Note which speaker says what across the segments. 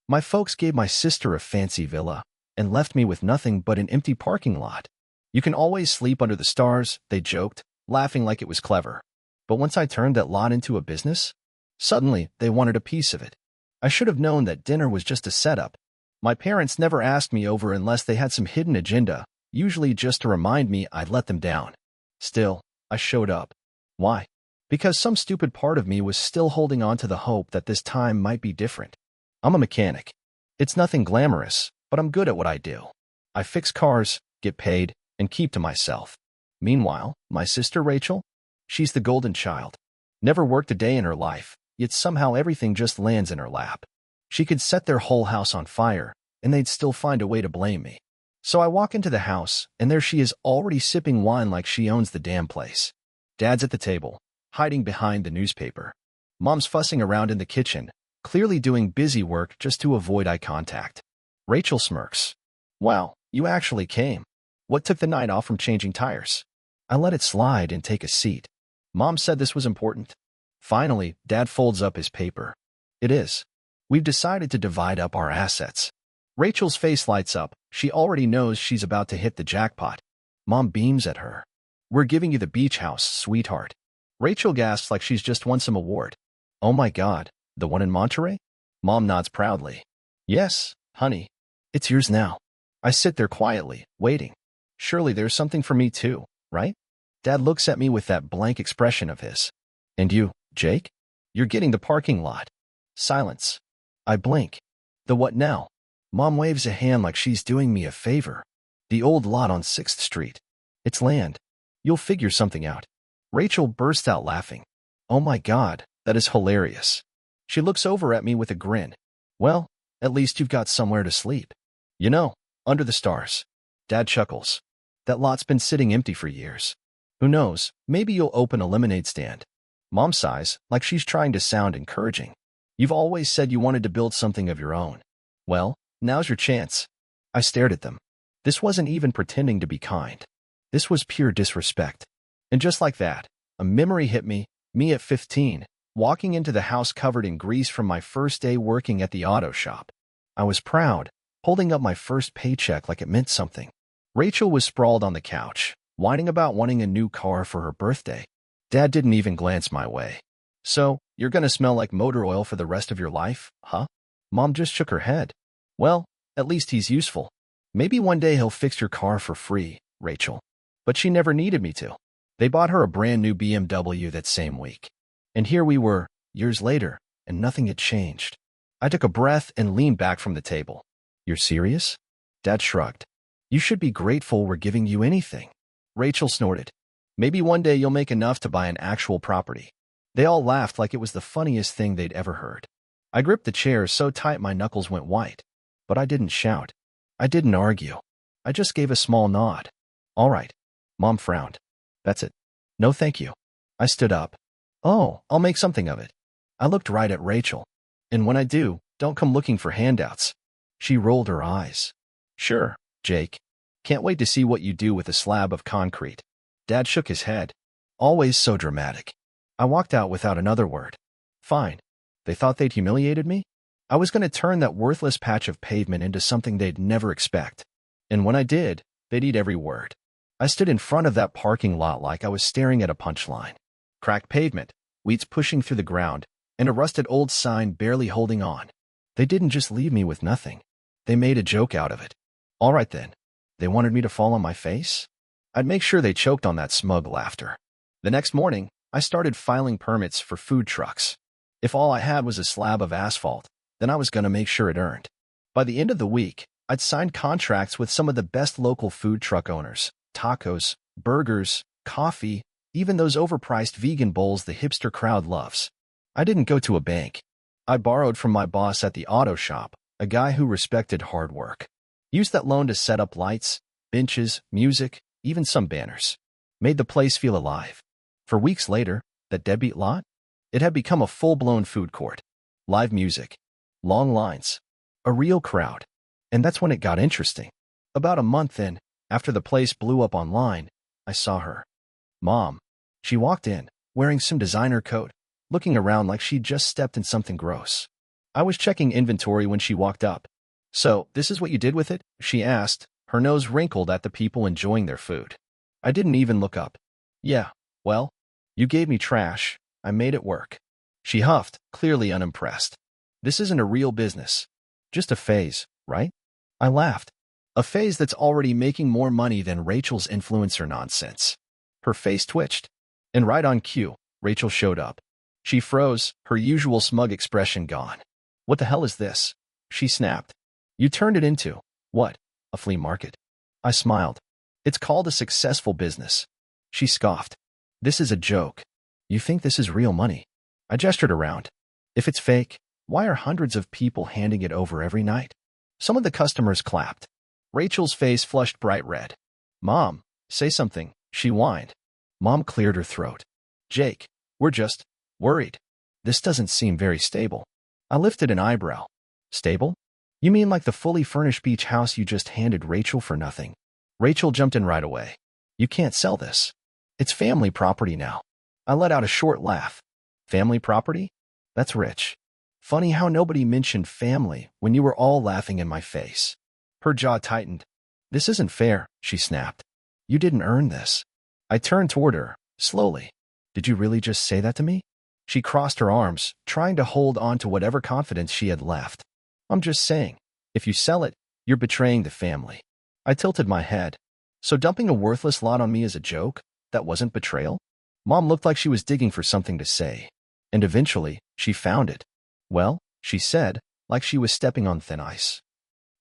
Speaker 1: My folks gave my sister a fancy villa and left me with nothing but an empty parking lot. You can always sleep under the stars, they joked, laughing like it was clever. But once I turned that lot into a business, suddenly they wanted a piece of it. I should have known that dinner was just a setup. My parents never asked me over unless they had some hidden agenda, usually just to remind me I'd let them down. Still, I showed up. Why? Because some stupid part of me was still holding on to the hope that this time might be different. I'm a mechanic. It's nothing glamorous, but I'm good at what I do. I fix cars, get paid, and keep to myself. Meanwhile, my sister Rachel? She's the golden child. Never worked a day in her life, yet somehow everything just lands in her lap. She could set their whole house on fire, and they'd still find a way to blame me. So I walk into the house, and there she is already sipping wine like she owns the damn place. Dad's at the table, hiding behind the newspaper. Mom's fussing around in the kitchen, clearly doing busy work just to avoid eye contact. Rachel smirks. Wow, you actually came. What took the night off from changing tires? I let it slide and take a seat. Mom said this was important. Finally, Dad folds up his paper. It is. We've decided to divide up our assets. Rachel's face lights up. She already knows she's about to hit the jackpot. Mom beams at her. We're giving you the beach house, sweetheart. Rachel gasps like she's just won some award. Oh my God, the one in Monterey? Mom nods proudly. Yes, honey. It's yours now. I sit there quietly, waiting. Surely there's something for me too, right? Dad looks at me with that blank expression of his. And you, Jake? You're getting the parking lot. Silence. I blink. The what now? Mom waves a hand like she's doing me a favor. The old lot on 6th Street. It's land. You'll figure something out. Rachel bursts out laughing. Oh my God, that is hilarious. She looks over at me with a grin. Well, at least you've got somewhere to sleep. You know, under the stars. Dad chuckles. That lot's been sitting empty for years. Who knows, maybe you'll open a lemonade stand. Mom sighs, like she's trying to sound encouraging. You've always said you wanted to build something of your own. Well, now's your chance. I stared at them. This wasn't even pretending to be kind. This was pure disrespect. And just like that, a memory hit me at 15, walking into the house covered in grease from my first day working at the auto shop. I was proud, holding up my first paycheck like it meant something. Rachel was sprawled on the couch, whining about wanting a new car for her birthday. Dad didn't even glance my way. So, you're gonna smell like motor oil for the rest of your life, huh? Mom just shook her head. Well, at least he's useful. Maybe one day he'll fix your car for free, Rachel. But she never needed me to. They bought her a brand new BMW that same week. And here we were, years later, and nothing had changed. I took a breath and leaned back from the table. You're serious? Dad shrugged. You should be grateful we're giving you anything. Rachel snorted. Maybe one day you'll make enough to buy an actual property. They all laughed like it was the funniest thing they'd ever heard. I gripped the chair so tight my knuckles went white. But I didn't shout. I didn't argue. I just gave a small nod. All right. Mom frowned. That's it. No thank you. I stood up. Oh, I'll make something of it. I looked right at Rachel. And when I do, don't come looking for handouts. She rolled her eyes. Sure, Jake. Can't wait to see what you do with a slab of concrete. Dad shook his head. Always so dramatic. I walked out without another word. Fine. They thought they'd humiliated me? I was going to turn that worthless patch of pavement into something they'd never expect. And when I did, they'd eat every word. I stood in front of that parking lot like I was staring at a punchline. Cracked pavement, weeds pushing through the ground, and a rusted old sign barely holding on. They didn't just leave me with nothing. They made a joke out of it. All right then. They wanted me to fall on my face? I'd make sure they choked on that smug laughter. The next morning, I started filing permits for food trucks. If all I had was a slab of asphalt, then I was going to make sure it earned. By the end of the week, I'd signed contracts with some of the best local food truck owners. Tacos, burgers, coffee, even those overpriced vegan bowls the hipster crowd loves. I didn't go to a bank. I borrowed from my boss at the auto shop, a guy who respected hard work. Used that loan to set up lights, benches, music, even some banners. Made the place feel alive. For weeks later, that deadbeat lot? It had become a full-blown food court. Live music. Long lines. A real crowd. And that's when it got interesting. About a month in, after the place blew up online, I saw her. Mom. She walked in, wearing some designer coat, looking around like she'd just stepped in something gross. I was checking inventory when she walked up. So, this is what you did with it? She asked, her nose wrinkled at the people enjoying their food. I didn't even look up. Yeah, well, you gave me trash. I made it work. She huffed, clearly unimpressed. This isn't a real business. Just a phase, right? I laughed. A phase that's already making more money than Rachel's influencer nonsense. Her face twitched. And right on cue, Rachel showed up. She froze, her usual smug expression gone. What the hell is this? She snapped. You turned it into, what, a flea market? I smiled. It's called a successful business. She scoffed. This is a joke. You think this is real money? I gestured around. If it's fake, why are hundreds of people handing it over every night? Some of the customers clapped. Rachel's face flushed bright red. Mom, say something, she whined. Mom cleared her throat. Jake, we're just worried. This doesn't seem very stable. I lifted an eyebrow. Stable? You mean like the fully furnished beach house you just handed Rachel for nothing? Rachel jumped in right away. You can't sell this. It's family property now. I let out a short laugh. Family property? That's rich. Funny how nobody mentioned family when you were all laughing in my face. Her jaw tightened. This isn't fair, she snapped. You didn't earn this. I turned toward her, slowly. Did you really just say that to me? She crossed her arms, trying to hold on to whatever confidence she had left. I'm just saying, if you sell it, you're betraying the family. I tilted my head. So dumping a worthless lot on me is a joke? That wasn't betrayal? Mom looked like she was digging for something to say. And eventually, she found it. Well, she said, like she was stepping on thin ice.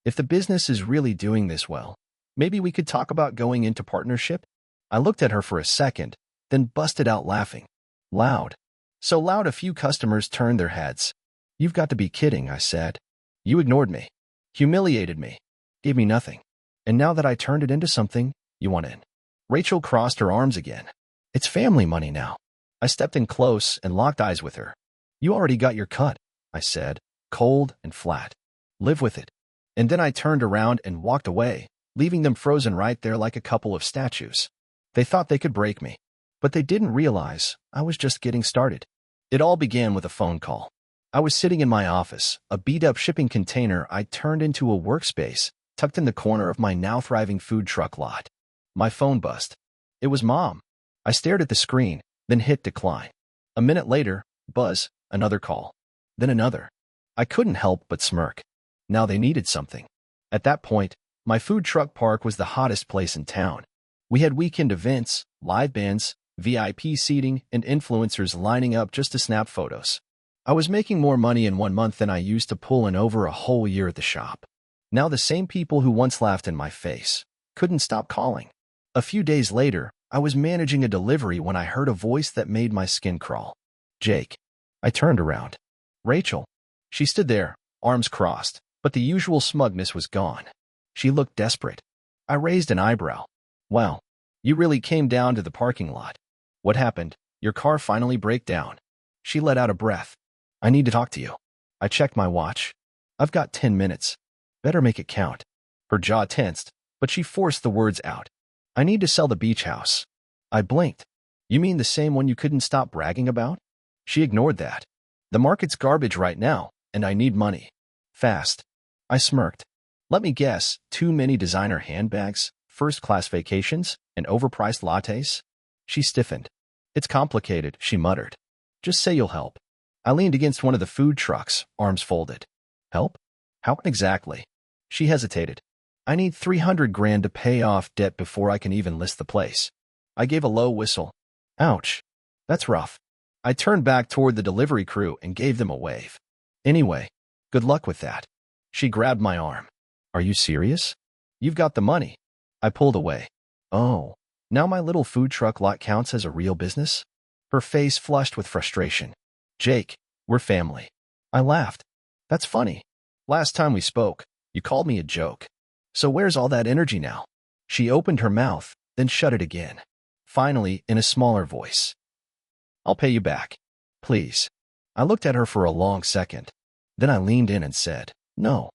Speaker 1: If the business is really doing this well, maybe we could talk about going into partnership? I looked at her for a second, then busted out laughing. Loud. So loud a few customers turned their heads. You've got to be kidding, I said. You ignored me. Humiliated me. Gave me nothing. And now that I turned it into something, you want in. Rachel crossed her arms again. It's family money now. I stepped in close and locked eyes with her. You already got your cut, I said, cold and flat. Live with it. And then I turned around and walked away, leaving them frozen right there like a couple of statues. They thought they could break me, but they didn't realize I was just getting started. It all began with a phone call. I was sitting in my office, a beat-up shipping container I turned into a workspace, tucked in the corner of my now-thriving food truck lot. My phone buzzed. It was Mom. I stared at the screen, then hit decline. A minute later, buzz, another call. Then another. I couldn't help but smirk. Now they needed something. At that point, my food truck park was the hottest place in town. We had weekend events, live bands, VIP seating, and influencers lining up just to snap photos. I was making more money in 1 month than I used to pull in over a whole year at the shop. Now the same people who once laughed in my face couldn't stop calling. A few days later, I was managing a delivery when I heard a voice that made my skin crawl. Jake. I turned around. Rachel. She stood there, arms crossed, but the usual smugness was gone. She looked desperate. I raised an eyebrow. Wow, you really came down to the parking lot. What happened? Your car finally broke down. She let out a breath. I need to talk to you. I checked my watch. I've got 10 minutes. Better make it count. Her jaw tensed, but she forced the words out. I need to sell the beach house. I blinked. You mean the same one you couldn't stop bragging about? She ignored that. The market's garbage right now, and I need money. Fast. I smirked. Let me guess, too many designer handbags, first-class vacations, and overpriced lattes? She stiffened. It's complicated, she muttered. Just say you'll help. I leaned against one of the food trucks, arms folded. Help? How exactly? She hesitated. I need 300 grand to pay off debt before I can even list the place. I gave a low whistle. Ouch. That's rough. I turned back toward the delivery crew and gave them a wave. Anyway, good luck with that. She grabbed my arm. Are you serious? You've got the money. I pulled away. Oh, now my little food truck lot counts as a real business? Her face flushed with frustration. Jake, we're family. I laughed. That's funny. Last time we spoke, you called me a joke. So where's all that energy now? She opened her mouth, then shut it again. Finally, in a smaller voice. I'll pay you back. Please. I looked at her for a long second. Then I leaned in and said, no.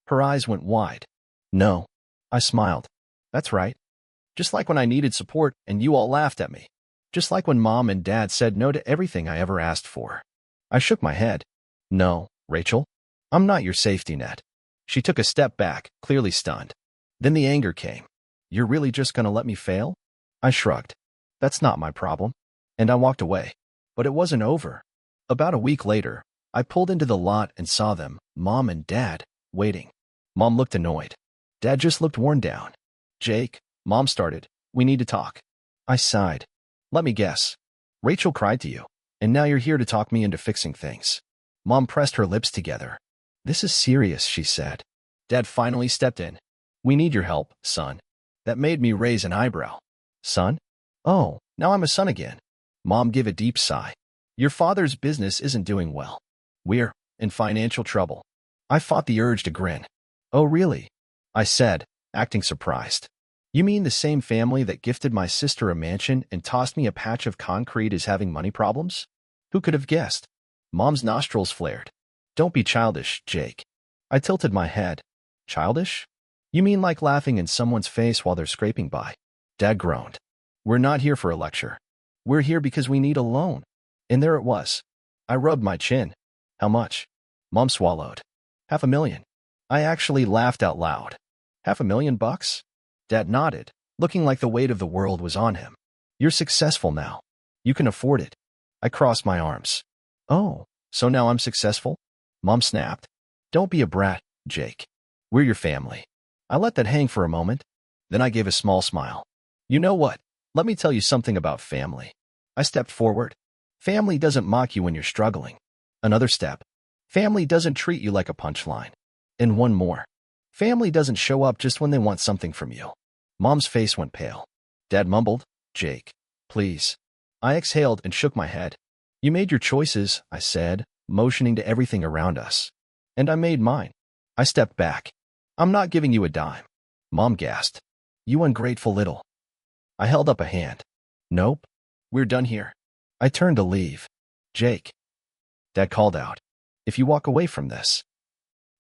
Speaker 1: Her eyes went wide. No. I smiled. That's right. Just like when I needed support and you all laughed at me. Just like when Mom and Dad said no to everything I ever asked for. I shook my head. No, Rachel, I'm not your safety net. She took a step back, clearly stunned. Then the anger came. You're really just gonna let me fail? I shrugged. That's not my problem. And I walked away. But it wasn't over. About a week later, I pulled into the lot and saw them, Mom and Dad, waiting. Mom looked annoyed. Dad just looked worn down. Jake, Mom started, we need to talk. I sighed. Let me guess. Rachel cried to you, and now you're here to talk me into fixing things. Mom pressed her lips together. This is serious, she said. Dad finally stepped in. We need your help, son. That made me raise an eyebrow. Son? Oh, now I'm a son again. Mom gave a deep sigh. Your father's business isn't doing well. We're in financial trouble. I fought the urge to grin. Oh, really? I said, acting surprised. You mean the same family that gifted my sister a mansion and tossed me a patch of concrete is having money problems? Who could have guessed? Mom's nostrils flared. Don't be childish, Jake. I tilted my head. Childish? You mean like laughing in someone's face while they're scraping by? Dad groaned. We're not here for a lecture. We're here because we need a loan. And there it was. I rubbed my chin. How much? Mom swallowed. $500,000. I actually laughed out loud. $500,000? Dad nodded, looking like the weight of the world was on him. You're successful now. You can afford it. I crossed my arms. Oh, so now I'm successful? Mom snapped. Don't be a brat, Jake. We're your family. I let that hang for a moment. Then I gave a small smile. You know what? Let me tell you something about family. I stepped forward. Family doesn't mock you when you're struggling. Another step. Family doesn't treat you like a punchline. And one more. Family doesn't show up just when they want something from you. Mom's face went pale. Dad mumbled, Jake, please. I exhaled and shook my head. You made your choices, I said, motioning to everything around us. And I made mine. I stepped back. I'm not giving you a dime. Mom gasped. You ungrateful little. I held up a hand. Nope. We're done here. I turned to leave. Jake. Dad called out. If you walk away from this.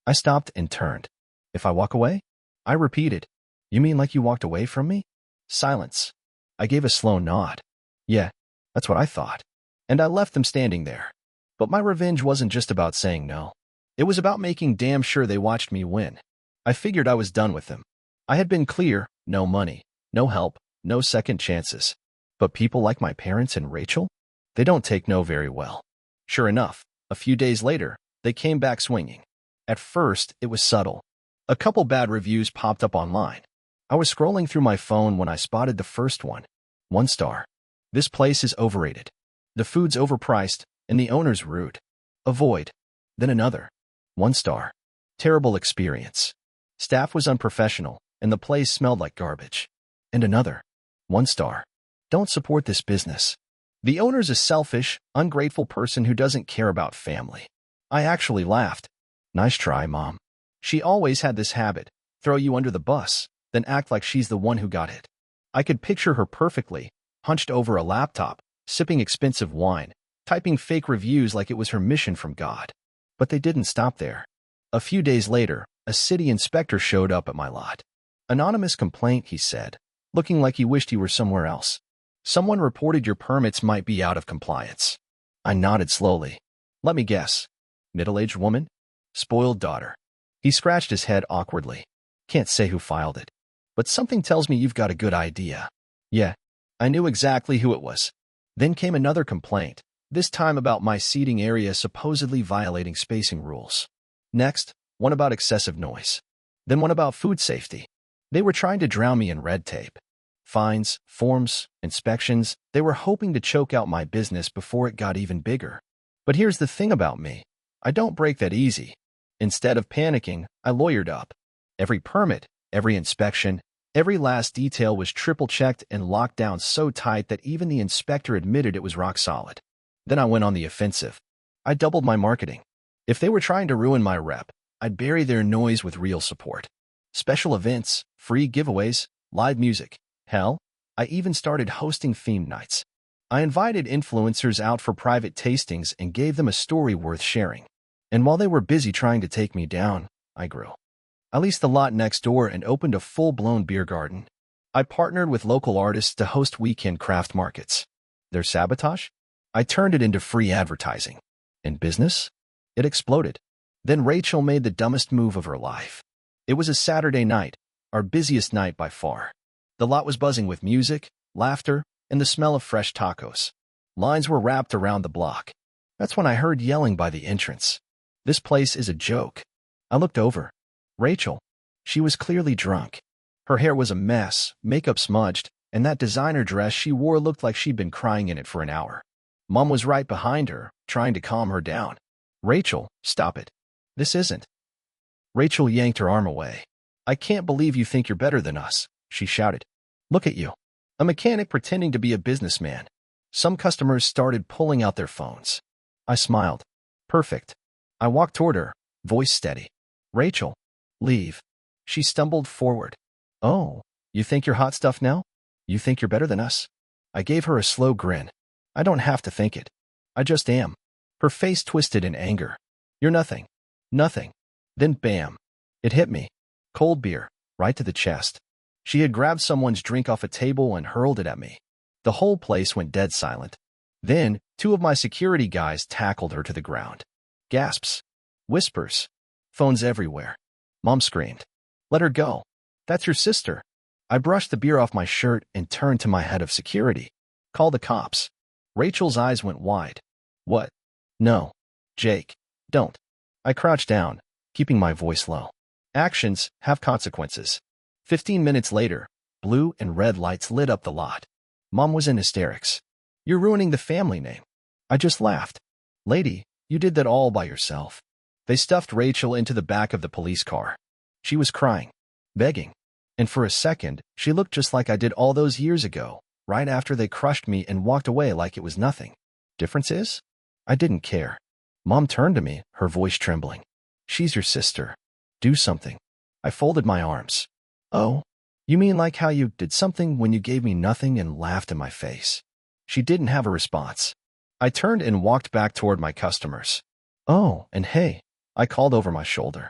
Speaker 1: I stopped and turned. If I walk away? I repeated. You mean like you walked away from me? Silence. I gave a slow nod. Yeah, that's what I thought. And I left them standing there. But my revenge wasn't just about saying no. It was about making damn sure they watched me win. I figured I was done with them. I had been clear, no money, no help, no second chances. But people like my parents and Rachel? They don't take no very well. Sure enough, a few days later, they came back swinging. At first, it was subtle. A couple bad reviews popped up online. I was scrolling through my phone when I spotted the first one. 1 star. This place is overrated. The food's overpriced, and the owner's rude. Avoid. Then another. 1 star. Terrible experience. Staff was unprofessional, and the place smelled like garbage. And another. 1 star. Don't support this business. The owner's a selfish, ungrateful person who doesn't care about family. I actually laughed. Nice try, Mom. She always had this habit, throw you under the bus, then act like she's the one who got hit. I could picture her perfectly, hunched over a laptop, sipping expensive wine, typing fake reviews like it was her mission from God. But they didn't stop there. A few days later, a city inspector showed up at my lot. Anonymous complaint, he said, looking like he wished he were somewhere else. Someone reported your permits might be out of compliance. I nodded slowly. Let me guess. Middle-aged woman? Spoiled daughter. He scratched his head awkwardly. Can't say who filed it. But something tells me you've got a good idea. Yeah, I knew exactly who it was. Then came another complaint, this time about my seating area supposedly violating spacing rules. Next, one about excessive noise. Then one about food safety. They were trying to drown me in red tape. Fines, forms, inspections, they were hoping to choke out my business before it got even bigger. But here's the thing about me. I don't break that easy. Instead of panicking, I lawyered up. Every permit, every inspection, every last detail was triple-checked and locked down so tight that even the inspector admitted it was rock solid. Then I went on the offensive. I doubled my marketing. If they were trying to ruin my rep, I'd bury their noise with real support. Special events, free giveaways, live music. Hell, I even started hosting theme nights. I invited influencers out for private tastings and gave them a story worth sharing. And while they were busy trying to take me down, I grew. I leased the lot next door and opened a full-blown beer garden. I partnered with local artists to host weekend craft markets. Their sabotage? I turned it into free advertising. In business? It exploded. Then Rachel made the dumbest move of her life. It was a Saturday night, our busiest night by far. The lot was buzzing with music, laughter, and the smell of fresh tacos. Lines were wrapped around the block. That's when I heard yelling by the entrance. "This place is a joke." I looked over. Rachel. She was clearly drunk. Her hair was a mess, makeup smudged, and that designer dress she wore looked like she'd been crying in it for an hour. Mom was right behind her, trying to calm her down. "Rachel, stop it. This isn't." Rachel yanked her arm away. "I can't believe you think you're better than us," she shouted. "Look at you. A mechanic pretending to be a businessman." Some customers started pulling out their phones. I smiled. "Perfect." I walked toward her, voice steady. "Rachel, leave." She stumbled forward. "Oh, you think you're hot stuff now? You think you're better than us?" I gave her a slow grin. "I don't have to think it. I just am." Her face twisted in anger. "You're nothing. Nothing." Then bam. It hit me. Cold beer, right to the chest. She had grabbed someone's drink off a table and hurled it at me. The whole place went dead silent. Then, two of my security guys tackled her to the ground. Gasps. Whispers. Phones everywhere. Mom screamed. "Let her go. That's your sister." I brushed the beer off my shirt and turned to my head of security. "Call the cops." Rachel's eyes went wide. "What?" "No. Jake. Don't." I crouched down, keeping my voice low. Actions have consequences. 15 minutes later, blue and red lights lit up the lot. Mom was in hysterics. "You're ruining the family name." I just laughed. "Lady, you did that all by yourself." They stuffed Rachel into the back of the police car. She was crying, begging. And for a second, she looked just like I did all those years ago, right after they crushed me and walked away like it was nothing. Difference is? I didn't care. Mom turned to me, her voice trembling. "She's your sister. Do something." I folded my arms. "Oh, you mean like how you did something when you gave me nothing and laughed in my face?" She didn't have a response. I turned and walked back toward my customers. "Oh, and hey," I called over my shoulder.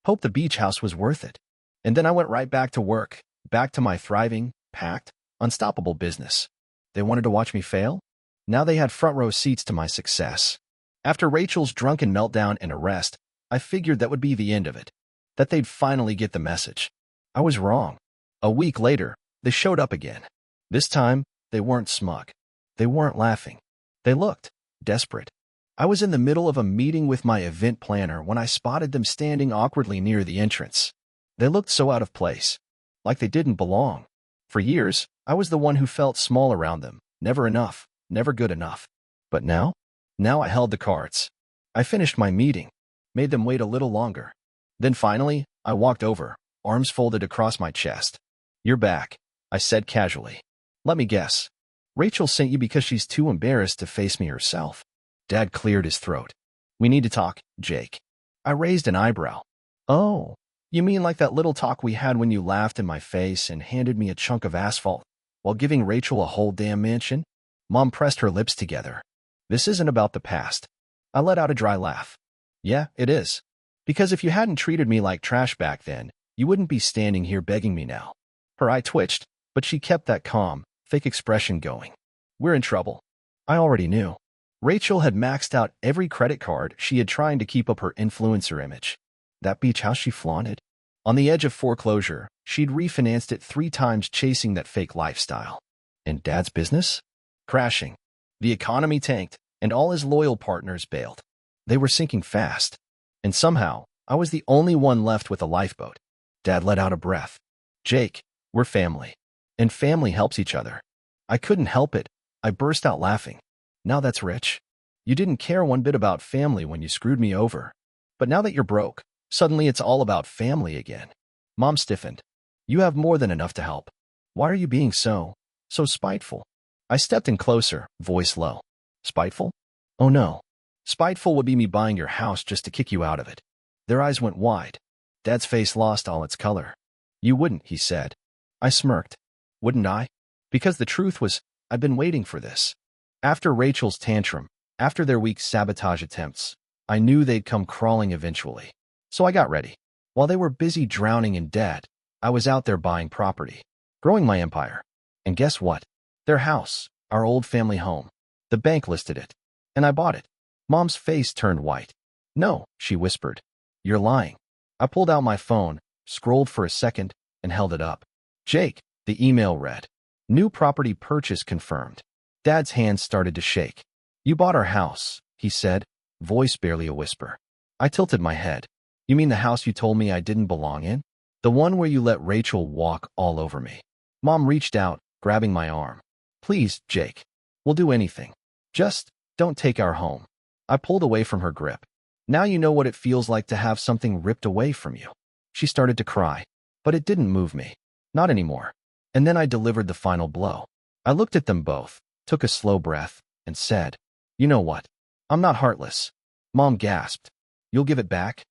Speaker 1: "Hope the beach house was worth it." And then I went right back to work, back to my thriving, packed, unstoppable business. They wanted to watch me fail? Now they had front row seats to my success. After Rachel's drunken meltdown and arrest, I figured that would be the end of it. That they'd finally get the message. I was wrong. A week later, they showed up again. This time, they weren't smug. They weren't laughing. They looked desperate. I was in the middle of a meeting with my event planner when I spotted them standing awkwardly near the entrance. They looked so out of place, like they didn't belong. For years, I was the one who felt small around them, never enough, never good enough. But now I held the cards. I finished my meeting, made them wait a little longer. Then finally, I walked over, arms folded across my chest. "You're back," I said casually. "Let me guess. Rachel sent you because she's too embarrassed to face me herself." Dad cleared his throat. "We need to talk, Jake." I raised an eyebrow. "Oh, you mean like that little talk we had when you laughed in my face and handed me a chunk of asphalt while giving Rachel a whole damn mansion?" Mom pressed her lips together. "This isn't about the past." I let out a dry laugh. "Yeah, it is. Because if you hadn't treated me like trash back then, you wouldn't be standing here begging me now." Her eye twitched, but she kept that calm, fake expression going. "We're in trouble." I already knew. Rachel had maxed out every credit card she had trying to keep up her influencer image. That beach house she flaunted. On the edge of foreclosure, she'd refinanced it 3 times chasing that fake lifestyle. And Dad's business? Crashing. The economy tanked, and all his loyal partners bailed. They were sinking fast. And somehow, I was the only one left with a lifeboat. Dad let out a breath. "Jake, we're family. And family helps each other." I couldn't help it. I burst out laughing. "Now that's rich. You didn't care one bit about family when you screwed me over. But now that you're broke, suddenly it's all about family again." Mom stiffened. "You have more than enough to help. Why are you being so spiteful?" I stepped in closer, voice low. "Spiteful? Oh no. Spiteful would be me buying your house just to kick you out of it." Their eyes went wide. Dad's face lost all its color. "You wouldn't," he said. I smirked. "Wouldn't I?" Because the truth was, I'd been waiting for this. After Rachel's tantrum, after their weak sabotage attempts, I knew they'd come crawling eventually. So I got ready. While they were busy drowning in debt, I was out there buying property, growing my empire. And guess what? Their house, our old family home. The bank listed it. And I bought it. Mom's face turned white. No, she whispered. You're lying. I pulled out my phone, scrolled for a second, and held it up. Jake, the email read. New property purchase confirmed. Dad's hands started to shake. You bought our house, he said, voice barely a whisper. I tilted my head. You mean the house you told me I didn't belong in? The one where you let Rachel walk all over me. Mom reached out, grabbing my arm. Please, Jake. We'll do anything. Just don't take our home. I pulled away from her grip. Now you know what it feels like to have something ripped away from you. She started to cry, but it didn't move me. Not anymore. And then I delivered the final blow. I looked at them both, took a slow breath, and said, You know what? I'm not heartless. Mom gasped. You'll give it back?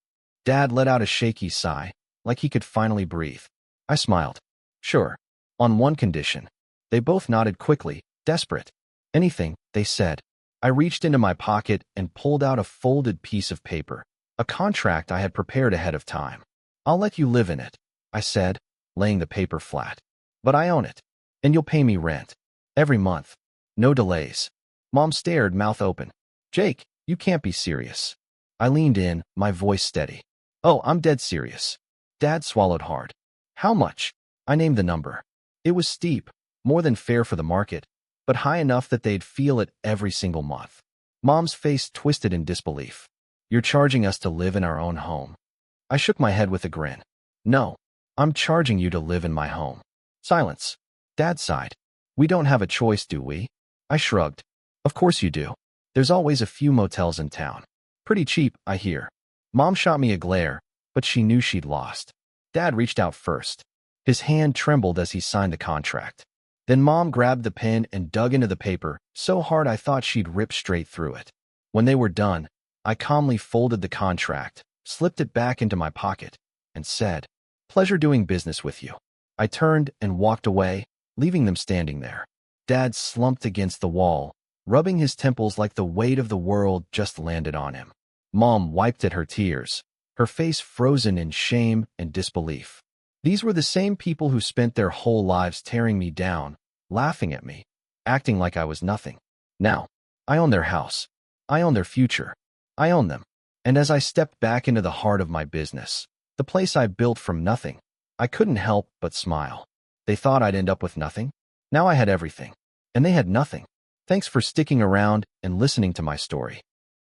Speaker 1: Dad let out a shaky sigh, like he could finally breathe. I smiled. Sure. On one condition. They both nodded quickly, desperate. Anything, they said. I reached into my pocket and pulled out a folded piece of paper, a contract I had prepared ahead of time. I'll let you live in it, I said, laying the paper flat. But I own it, and you'll pay me rent. Every month. No delays. Mom stared, mouth open. Jake, you can't be serious. I leaned in, my voice steady. Oh, I'm dead serious. Dad swallowed hard. How much? I named the number. It was steep, more than fair for the market, but high enough that they'd feel it every single month. Mom's face twisted in disbelief. You're charging us to live in our own home. I shook my head with a grin. No, I'm charging you to live in my home. Silence. Dad sighed. We don't have a choice, do we? I shrugged. Of course you do. There's always a few motels in town. Pretty cheap, I hear. Mom shot me a glare, but she knew she'd lost. Dad reached out first. His hand trembled as he signed the contract. Then Mom grabbed the pen and dug into the paper so hard I thought she'd rip straight through it. When they were done, I calmly folded the contract, slipped it back into my pocket, and said, Pleasure doing business with you. I turned and walked away, leaving them standing there. Dad slumped against the wall, rubbing his temples like the weight of the world just landed on him. Mom wiped at her tears, her face frozen in shame and disbelief. These were the same people who spent their whole lives tearing me down, laughing at me, acting like I was nothing. Now, I own their house. I own their future. I own them. And as I stepped back into the heart of my business, the place I built from nothing, I couldn't help but smile. They thought I'd end up with nothing. Now I had everything, and they had nothing. Thanks for sticking around and listening to my story.